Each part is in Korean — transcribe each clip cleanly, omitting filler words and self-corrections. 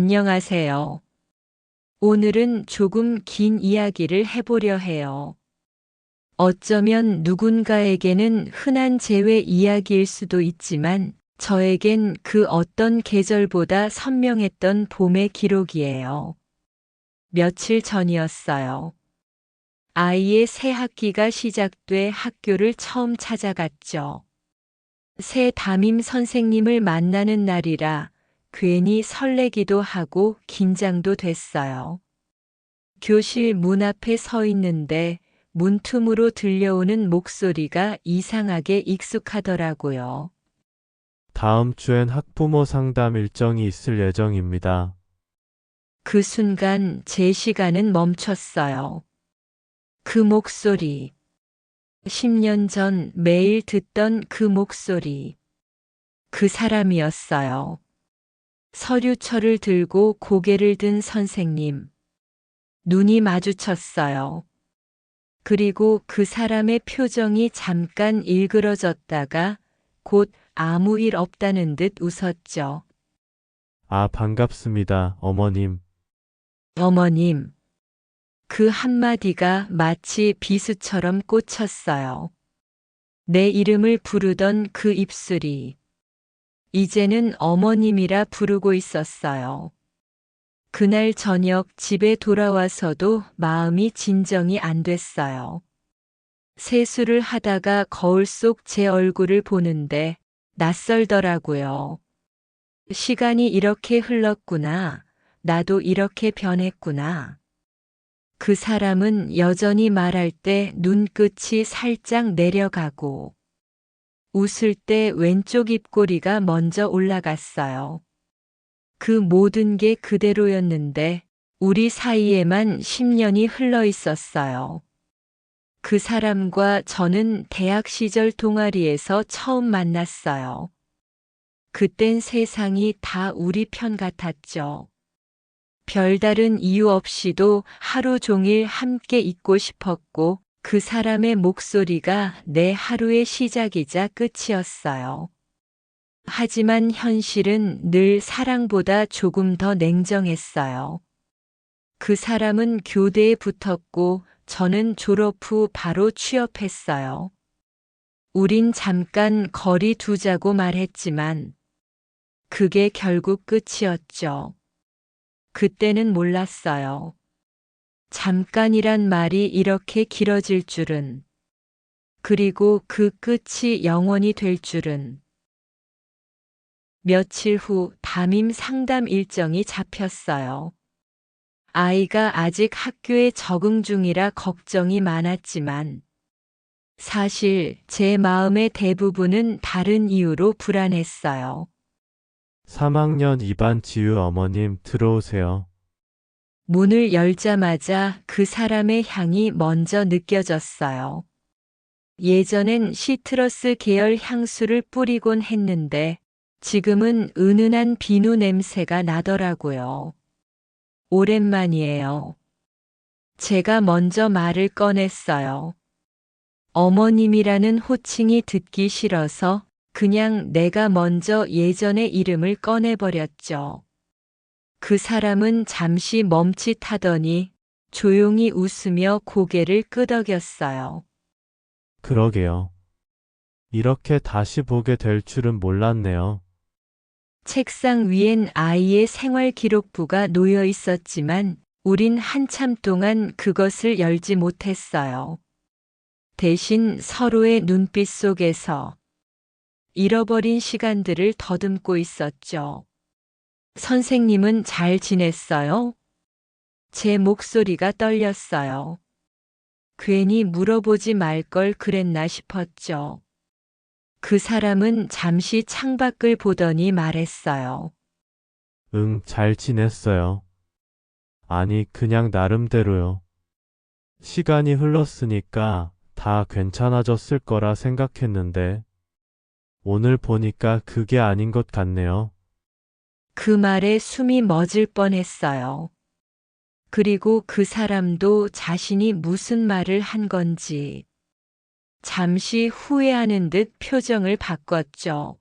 안녕하세요. 오늘은 조금 긴 이야기를 해보려 해요. 어쩌면 누군가에게는 흔한 재회 이야기일 수도 있지만 저에겐 그 어떤 계절보다 선명했던 봄의 기록이에요. 며칠 전이었어요. 아이의 새 학기가 시작돼 학교를 처음 찾아갔죠. 새 담임 선생님을 만나는 날이라 괜히 설레기도 하고 긴장도 됐어요. 교실 문 앞에 서 있는데 문틈으로 들려오는 목소리가 이상하게 익숙하더라고요. 다음 주엔 학부모 상담 일정이 있을 예정입니다. 그 순간 제 시간은 멈췄어요. 그 목소리. 10년 전 매일 듣던 그 목소리. 그 사람이었어요. 서류철을 들고 고개를 든 선생님. 눈이 마주쳤어요. 그리고 그 사람의 표정이 잠깐 일그러졌다가 곧 아무 일 없다는 듯 웃었죠. 아, 반갑습니다, 어머님. 어머님. 그 한마디가 마치 비수처럼 꽂혔어요. 내 이름을 부르던 그 입술이 이제는 어머님이라 부르고 있었어요. 그날 저녁 집에 돌아와서도 마음이 진정이 안 됐어요. 세수를 하다가 거울 속 제 얼굴을 보는데 낯설더라고요. 시간이 이렇게 흘렀구나. 나도 이렇게 변했구나. 그 사람은 여전히 말할 때 눈끝이 살짝 내려가고 웃을 때 왼쪽 입꼬리가 먼저 올라갔어요. 그 모든 게 그대로였는데 우리 사이에만 10년이 흘러 있었어요. 그 사람과 저는 대학 시절 동아리에서 처음 만났어요. 그땐 세상이 다 우리 편 같았죠. 별다른 이유 없이도 하루 종일 함께 있고 싶었고 그 사람의 목소리가 내 하루의 시작이자 끝이었어요. 하지만 현실은 늘 사랑보다 조금 더 냉정했어요. 그 사람은 교대에 붙었고 저는 졸업 후 바로 취업했어요. 우린 잠깐 거리 두자고 말했지만 그게 결국 끝이었죠. 그때는 몰랐어요. 잠깐이란 말이 이렇게 길어질 줄은. 그리고 그 끝이 영원히 될 줄은. 며칠 후 담임 상담 일정이 잡혔어요. 아이가 아직 학교에 적응 중이라 걱정이 많았지만 사실 제 마음의 대부분은 다른 이유로 불안했어요. 3학년 2반 지유 어머님 들어오세요. 문을 열자마자 그 사람의 향이 먼저 느껴졌어요. 예전엔 시트러스 계열 향수를 뿌리곤 했는데 지금은 은은한 비누 냄새가 나더라고요. 오랜만이에요. 제가 먼저 말을 꺼냈어요. 어머님이라는 호칭이 듣기 싫어서 그냥 내가 먼저 예전의 이름을 꺼내버렸죠. 그 사람은 잠시 멈칫하더니 조용히 웃으며 고개를 끄덕였어요. 그러게요. 이렇게 다시 보게 될 줄은 몰랐네요. 책상 위엔 아이의 생활 기록부가 놓여 있었지만 우린 한참 동안 그것을 열지 못했어요. 대신 서로의 눈빛 속에서 잃어버린 시간들을 더듬고 있었죠. 선생님은 잘 지냈어요? 제 목소리가 떨렸어요. 괜히 물어보지 말 걸 그랬나 싶었죠. 그 사람은 잠시 창밖을 보더니 말했어요. 응, 잘 지냈어요. 아니, 그냥 나름대로요. 시간이 흘렀으니까 다 괜찮아졌을 거라 생각했는데, 오늘 보니까 그게 아닌 것 같네요. 그 말에 숨이 멎을 뻔했어요. 그리고 그 사람도 자신이 무슨 말을 한 건지 잠시 후회하는 듯 표정을 바꿨죠.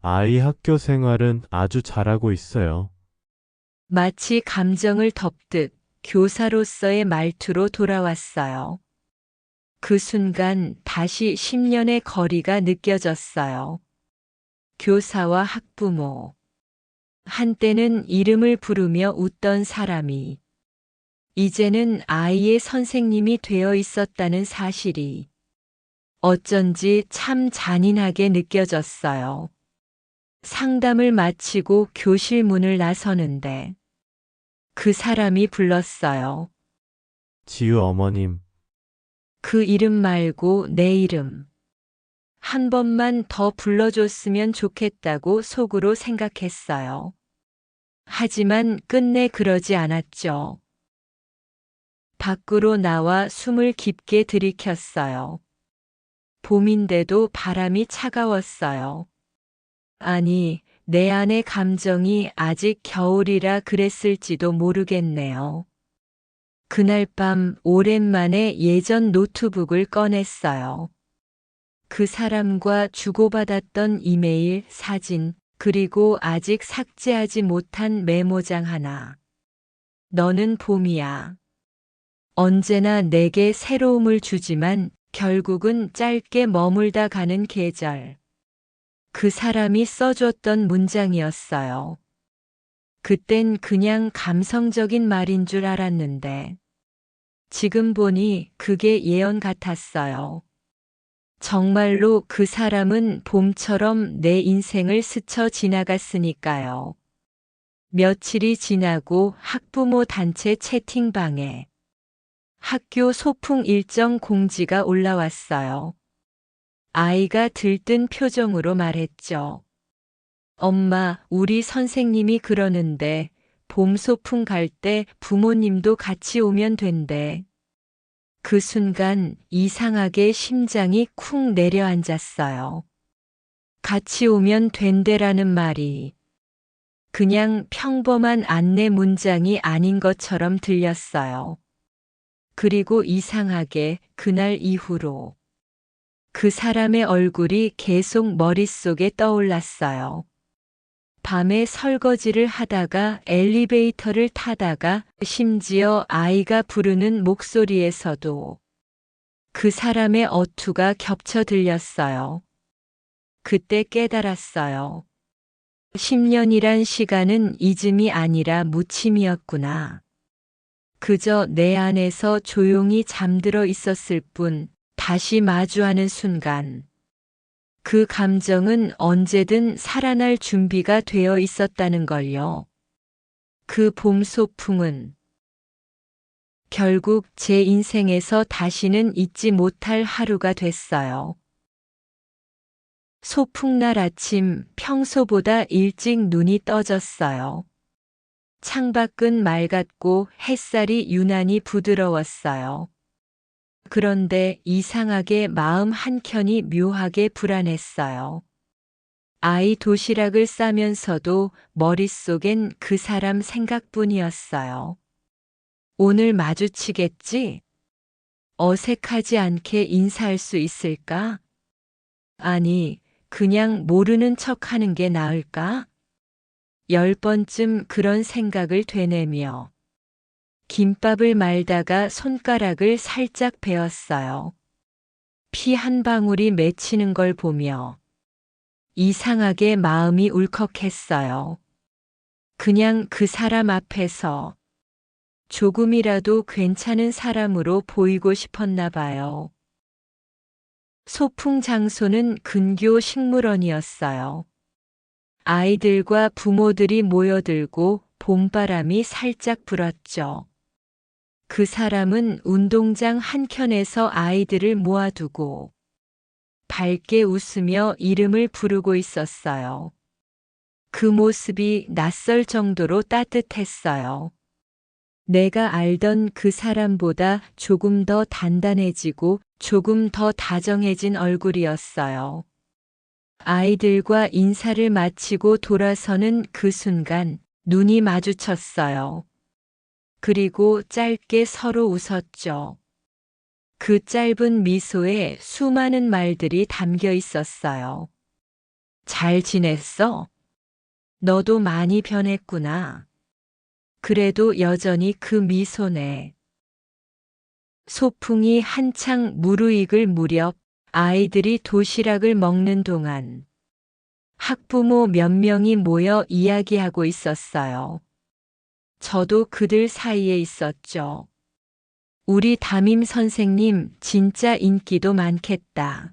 아이 학교 생활은 아주 잘하고 있어요. 마치 감정을 덮듯 교사로서의 말투로 돌아왔어요. 그 순간 다시 10년의 거리가 느껴졌어요. 교사와 학부모. 한때는 이름을 부르며 웃던 사람이 이제는 아이의 선생님이 되어 있었다는 사실이 어쩐지 참 잔인하게 느껴졌어요. 상담을 마치고 교실 문을 나서는데 그 사람이 불렀어요. 지우 어머님, 그 이름 말고 내 이름. 한 번만 더 불러줬으면 좋겠다고 속으로 생각했어요. 하지만 끝내 그러지 않았죠. 밖으로 나와 숨을 깊게 들이켰어요. 봄인데도 바람이 차가웠어요. 아니, 내 안의 감정이 아직 겨울이라 그랬을지도 모르겠네요. 그날 밤 오랜만에 예전 노트북을 꺼냈어요. 그 사람과 주고받았던 이메일, 사진, 그리고 아직 삭제하지 못한 메모장 하나. 너는 봄이야. 언제나 내게 새로움을 주지만 결국은 짧게 머물다 가는 계절. 그 사람이 써줬던 문장이었어요. 그땐 그냥 감성적인 말인 줄 알았는데, 지금 보니 그게 예언 같았어요. 정말로 그 사람은 봄처럼 내 인생을 스쳐 지나갔으니까요. 며칠이 지나고 학부모 단체 채팅방에 학교 소풍 일정 공지가 올라왔어요. 아이가 들뜬 표정으로 말했죠. 엄마, 우리 선생님이 그러는데 봄 소풍 갈 때 부모님도 같이 오면 된대. 그 순간 이상하게 심장이 쿵 내려앉았어요. 같이 오면 된대라는 말이 그냥 평범한 안내 문장이 아닌 것처럼 들렸어요. 그리고 이상하게 그날 이후로 그 사람의 얼굴이 계속 머릿속에 떠올랐어요. 밤에 설거지를 하다가 엘리베이터를 타다가 심지어 아이가 부르는 목소리에서도 그 사람의 어투가 겹쳐 들렸어요. 그때 깨달았어요. 10년이란 시간은 잊음이 아니라 묻힘이었구나. 그저 내 안에서 조용히 잠들어 있었을 뿐 다시 마주하는 순간 그 감정은 언제든 살아날 준비가 되어 있었다는 걸요. 그 봄 소풍은 결국 제 인생에서 다시는 잊지 못할 하루가 됐어요. 소풍날 아침 평소보다 일찍 눈이 떠졌어요. 창밖은 맑았고 햇살이 유난히 부드러웠어요. 그런데 이상하게 마음 한켠이 묘하게 불안했어요. 아이 도시락을 싸면서도 머릿속엔 그 사람 생각뿐이었어요. 오늘 마주치겠지? 어색하지 않게 인사할 수 있을까? 아니, 그냥 모르는 척 하는 게 나을까? 10번쯤 그런 생각을 되뇌며 김밥을 말다가 손가락을 살짝 베었어요. 피 한 방울이 맺히는 걸 보며 이상하게 마음이 울컥했어요. 그냥 그 사람 앞에서 조금이라도 괜찮은 사람으로 보이고 싶었나 봐요. 소풍 장소는 근교 식물원이었어요. 아이들과 부모들이 모여들고 봄바람이 살짝 불었죠. 그 사람은 운동장 한켠에서 아이들을 모아두고 밝게 웃으며 이름을 부르고 있었어요. 그 모습이 낯설 정도로 따뜻했어요. 내가 알던 그 사람보다 조금 더 단단해지고 조금 더 다정해진 얼굴이었어요. 아이들과 인사를 마치고 돌아서는 그 순간 눈이 마주쳤어요. 그리고 짧게 서로 웃었죠. 그 짧은 미소에 수많은 말들이 담겨 있었어요. 잘 지냈어? 너도 많이 변했구나. 그래도 여전히 그 미소네. 소풍이 한창 무르익을 무렵 아이들이 도시락을 먹는 동안 학부모 몇 명이 모여 이야기하고 있었어요. 저도 그들 사이에 있었죠. 우리 담임 선생님 진짜 인기도 많겠다.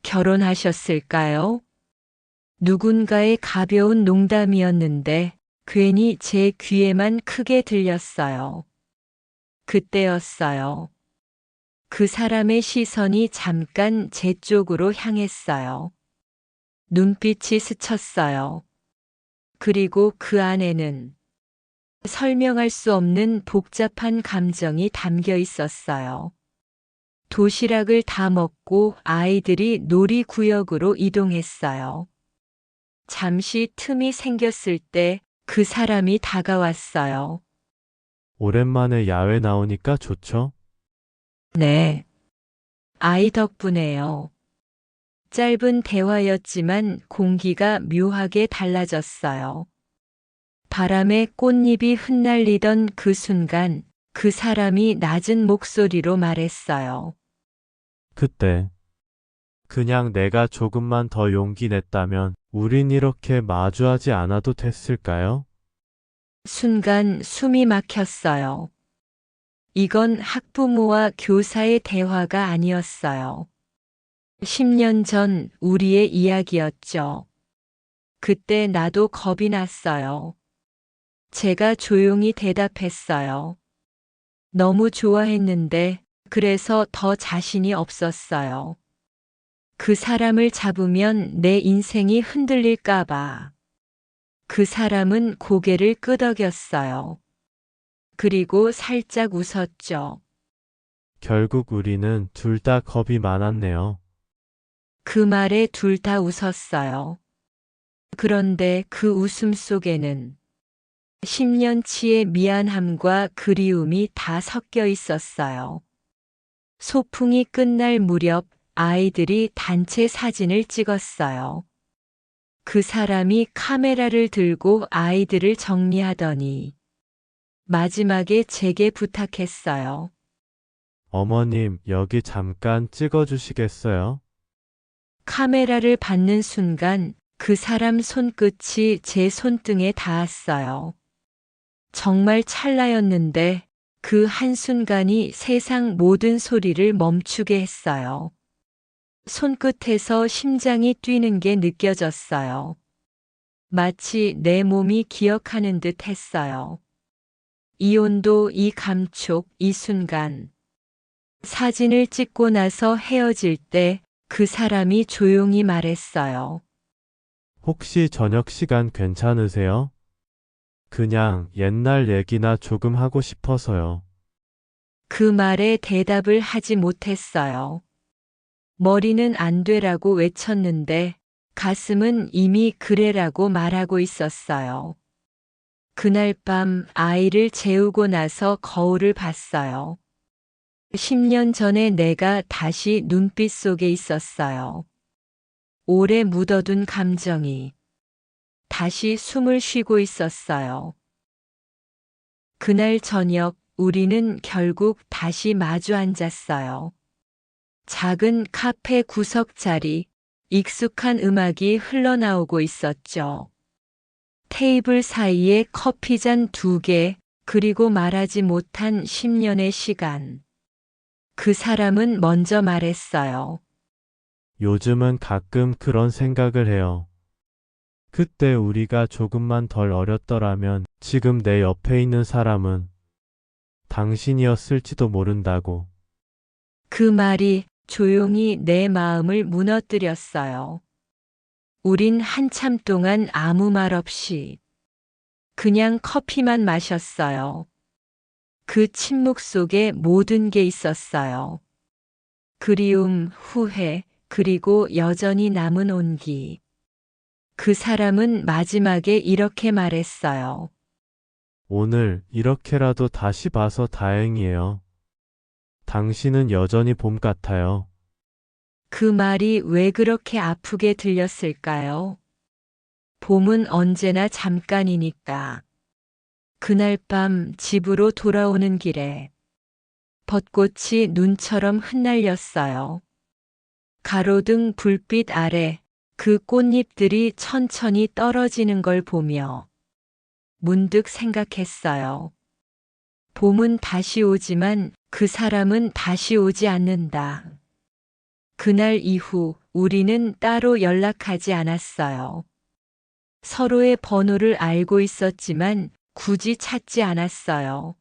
결혼하셨을까요? 누군가의 가벼운 농담이었는데 괜히 제 귀에만 크게 들렸어요. 그때였어요. 그 사람의 시선이 잠깐 제 쪽으로 향했어요. 눈빛이 스쳤어요. 그리고 그 안에는 설명할 수 없는 복잡한 감정이 담겨 있었어요. 도시락을 다 먹고 아이들이 놀이구역으로 이동했어요. 잠시 틈이 생겼을 때 그 사람이 다가왔어요. 오랜만에 야외 나오니까 좋죠? 네. 아이 덕분에요. 짧은 대화였지만 공기가 묘하게 달라졌어요. 바람에 꽃잎이 흩날리던 그 순간 그 사람이 낮은 목소리로 말했어요. 그때 그냥 내가 조금만 더 용기 냈다면 우린 이렇게 마주하지 않아도 됐을까요? 순간 숨이 막혔어요. 이건 학부모와 교사의 대화가 아니었어요. 10년 전 우리의 이야기였죠. 그때 나도 겁이 났어요. 제가 조용히 대답했어요. 너무 좋아했는데 그래서 더 자신이 없었어요. 그 사람을 잡으면 내 인생이 흔들릴까봐. 그 사람은 고개를 끄덕였어요. 그리고 살짝 웃었죠. 결국 우리는 둘 다 겁이 많았네요. 그 말에 둘 다 웃었어요. 그런데 그 웃음 속에는 10년치의 미안함과 그리움이 다 섞여 있었어요. 소풍이 끝날 무렵 아이들이 단체 사진을 찍었어요. 그 사람이 카메라를 들고 아이들을 정리하더니 마지막에 제게 부탁했어요. 어머님, 여기 잠깐 찍어주시겠어요? 카메라를 받는 순간 그 사람 손끝이 제 손등에 닿았어요. 정말 찰나였는데 그 한순간이 세상 모든 소리를 멈추게 했어요. 손끝에서 심장이 뛰는 게 느껴졌어요. 마치 내 몸이 기억하는 듯 했어요. 이 온도, 이 감촉, 이 순간. 사진을 찍고 나서 헤어질 때 그 사람이 조용히 말했어요. 혹시 저녁 시간 괜찮으세요? 그냥 옛날 얘기나 조금 하고 싶어서요. 그 말에 대답을 하지 못했어요. 머리는 안 되라고 외쳤는데 가슴은 이미 그래라고 말하고 있었어요. 그날 밤 아이를 재우고 나서 거울을 봤어요. 10년 전에 내가 다시 눈빛 속에 있었어요. 오래 묻어둔 감정이 다시 숨을 쉬고 있었어요. 그날 저녁 우리는 결국 다시 마주 앉았어요. 작은 카페 구석 자리, 익숙한 음악이 흘러나오고 있었죠. 테이블 사이에 커피잔 2개, 그리고 말하지 못한 10년의 시간. 그 사람은 먼저 말했어요. 요즘은 가끔 그런 생각을 해요. 그때 우리가 조금만 덜 어렸더라면 지금 내 옆에 있는 사람은 당신이었을지도 모른다고. 그 말이 조용히 내 마음을 무너뜨렸어요. 우린 한참 동안 아무 말 없이 그냥 커피만 마셨어요. 그 침묵 속에 모든 게 있었어요. 그리움, 후회, 그리고 여전히 남은 온기. 그 사람은 마지막에 이렇게 말했어요. 오늘 이렇게라도 다시 봐서 다행이에요. 당신은 여전히 봄 같아요. 그 말이 왜 그렇게 아프게 들렸을까요? 봄은 언제나 잠깐이니까. 그날 밤 집으로 돌아오는 길에 벚꽃이 눈처럼 흩날렸어요. 가로등 불빛 아래 그 꽃잎들이 천천히 떨어지는 걸 보며 문득 생각했어요. 봄은 다시 오지만 그 사람은 다시 오지 않는다. 그날 이후 우리는 따로 연락하지 않았어요. 서로의 번호를 알고 있었지만 굳이 찾지 않았어요.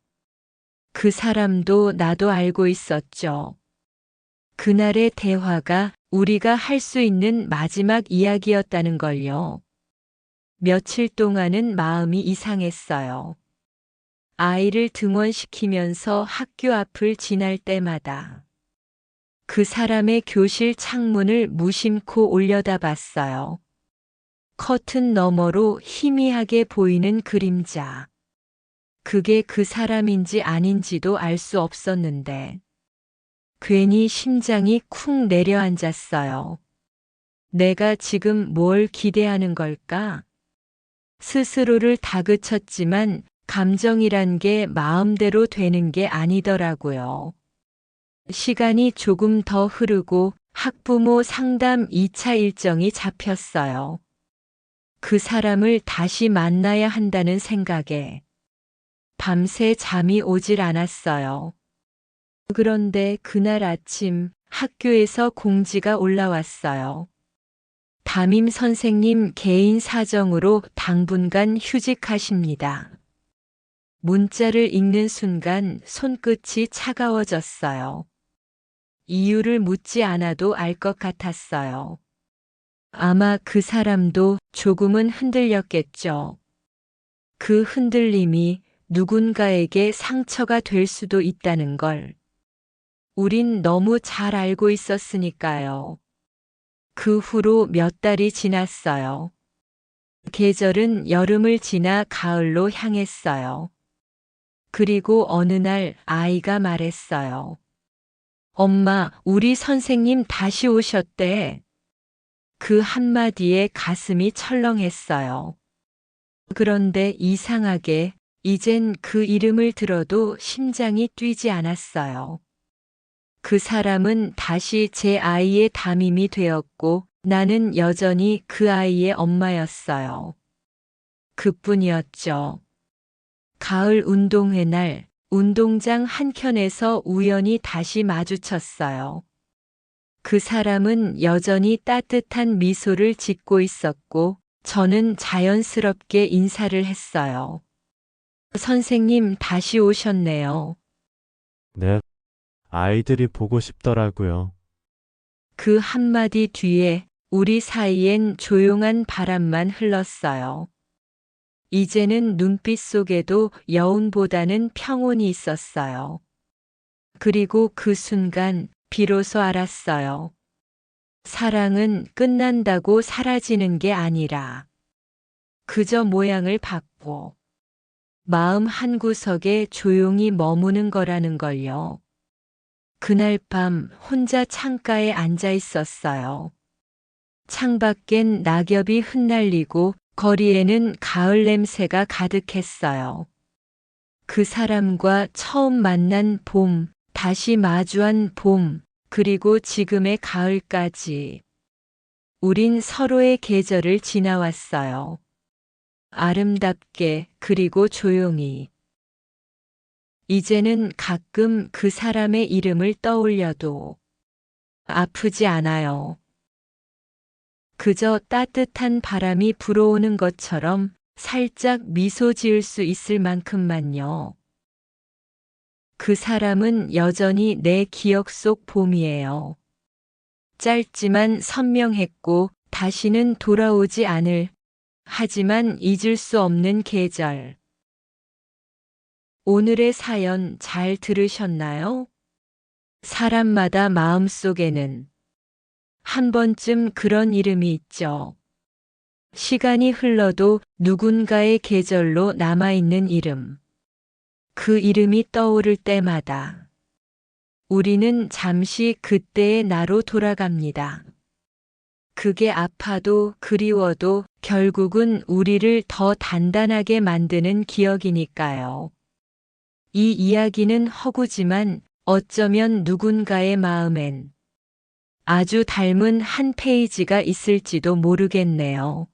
그 사람도 나도 알고 있었죠. 그날의 대화가 우리가 할 수 있는 마지막 이야기였다는 걸요. 며칠 동안은 마음이 이상했어요. 아이를 등원시키면서 학교 앞을 지날 때마다 그 사람의 교실 창문을 무심코 올려다봤어요. 커튼 너머로 희미하게 보이는 그림자. 그게 그 사람인지 아닌지도 알 수 없었는데 괜히 심장이 쿵 내려앉았어요. 내가 지금 뭘 기대하는 걸까? 스스로를 다그쳤지만 감정이란 게 마음대로 되는 게 아니더라고요. 시간이 조금 더 흐르고 학부모 상담 2차 일정이 잡혔어요. 그 사람을 다시 만나야 한다는 생각에 밤새 잠이 오질 않았어요. 그런데 그날 아침 학교에서 공지가 올라왔어요. 담임 선생님 개인 사정으로 당분간 휴직하십니다. 문자를 읽는 순간 손끝이 차가워졌어요. 이유를 묻지 않아도 알 것 같았어요. 아마 그 사람도 조금은 흔들렸겠죠. 그 흔들림이 누군가에게 상처가 될 수도 있다는 걸 우린 너무 잘 알고 있었으니까요. 그 후로 몇 달이 지났어요. 계절은 여름을 지나 가을로 향했어요. 그리고 어느 날 아이가 말했어요. 엄마, 우리 선생님 다시 오셨대. 그 한마디에 가슴이 철렁했어요. 그런데 이상하게 이젠 그 이름을 들어도 심장이 뛰지 않았어요. 그 사람은 다시 제 아이의 담임이 되었고 나는 여전히 그 아이의 엄마였어요. 그뿐이었죠. 가을 운동회 날 운동장 한켠에서 우연히 다시 마주쳤어요. 그 사람은 여전히 따뜻한 미소를 짓고 있었고 저는 자연스럽게 인사를 했어요. 선생님 다시 오셨네요. 네, 아이들이 보고 싶더라고요. 그 한마디 뒤에 우리 사이엔 조용한 바람만 흘렀어요. 이제는 눈빛 속에도 여운보다는 평온이 있었어요. 그리고 그 순간 비로소 알았어요. 사랑은 끝난다고 사라지는 게 아니라 그저 모양을 바꿔 마음 한구석에 조용히 머무는 거라는 걸요. 그날 밤 혼자 창가에 앉아 있었어요. 창밖엔 낙엽이 흩날리고 거리에는 가을 냄새가 가득했어요. 그 사람과 처음 만난 봄, 다시 마주한 봄, 그리고 지금의 가을까지. 우린 서로의 계절을 지나왔어요. 아름답게 그리고 조용히. 이제는 가끔 그 사람의 이름을 떠올려도 아프지 않아요. 그저 따뜻한 바람이 불어오는 것처럼 살짝 미소 지을 수 있을 만큼만요. 그 사람은 여전히 내 기억 속 봄이에요. 짧지만 선명했고 다시는 돌아오지 않을, 하지만 잊을 수 없는 계절. 오늘의 사연 잘 들으셨나요? 사람마다 마음속에는 한 번쯤 그런 이름이 있죠. 시간이 흘러도 누군가의 계절로 남아있는 이름. 그 이름이 떠오를 때마다 우리는 잠시 그때의 나로 돌아갑니다. 그게 아파도 그리워도 결국은 우리를 더 단단하게 만드는 기억이니까요. 이 이야기는 허구지만 어쩌면 누군가의 마음엔 아주 닮은 한 페이지가 있을지도 모르겠네요.